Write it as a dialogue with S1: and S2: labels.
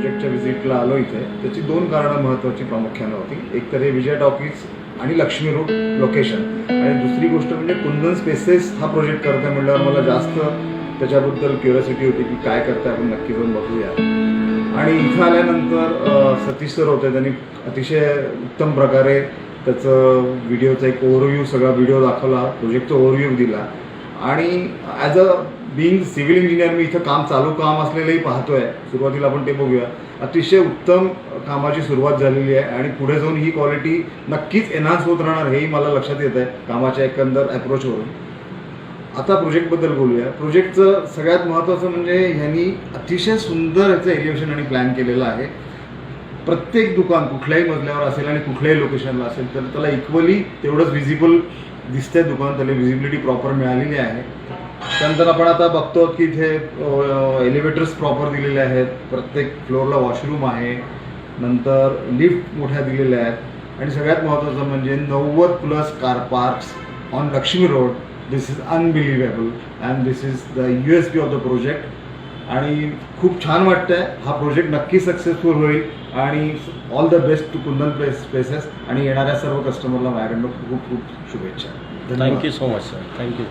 S1: प्रोजेक्टच्या व्हिजिटला आलो इथे, त्याची 2 कारणं महत्त्वाची प्रामुख्यानं होती. एक तर हे विजय टॉकीज आणि लक्ष्मी रोड लोकेशन, आणि दुसरी गोष्ट म्हणजे कुंदन स्पेसेस हा प्रोजेक्ट करता म्हटल्यावर मला जास्त त्याच्याबद्दल क्युरियोसिटी होती की काय करताय, आपण नक्की जाऊन बघूया. आणि इथं आल्यानंतर सतीश सर होते, त्यांनी अतिशय उत्तम प्रकारे त्याचं व्हिडिओचा एक ओव्हरव्ह्यू, सगळा व्हिडिओ दाखवला, प्रोजेक्टचा ओव्हरव्ह्यू दिला. आणि as a being civil engineer मी इथं काम असलेलंही पाहतोय. सुरुवातीला आपण ते बघूया. अतिशय उत्तम कामाची सुरुवात झालेली आहे आणि पुढे जाऊन ही क्वालिटी नक्कीच एनहान्स होत राहणार, हेही मला लक्षात येत आहे कामाच्या एकंदर ॲप्रोचवरून. आता प्रोजेक्टबद्दल बोलूया. प्रोजेक्टचं सगळ्यात महत्त्वाचं म्हणजे ह्यांनी अतिशय सुंदर ह्याचं एलिव्हेशन आणि प्लॅन केलेलं आहे. प्रत्येक दुकान कुठल्याही मजल्यावर असेल आणि कुठल्याही लोकेशनला असेल तर त्याला इक्वली तेवढंच व्हिजिबल दिसतंय दुकान, त्याला व्हिजिबिलिटी प्रॉपर मिळालेली आहे. त्यानंतर आपण आता बघतो की इथे एलिव्हेटर्स प्रॉपर दिलेले आहेत, प्रत्येक फ्लोअरला वॉशरूम आहे, नंतर लिफ्ट मोठ्या दिलेल्या आहेत आणि सगळ्यात महत्त्वाचं म्हणजे 90+ car parks on Lakshmi road. This is unbelievable and this is the USP of the project. आणि खूप छान वाटतंय. हा प्रोजेक्ट नक्की सक्सेसफुल होईल आणि all the best to Kundan Spaces आणि येणाऱ्या सर्व कस्टमरला माझ्याकडनं खूप खूप शुभेच्छा.
S2: Thank you so much sir. Thank you.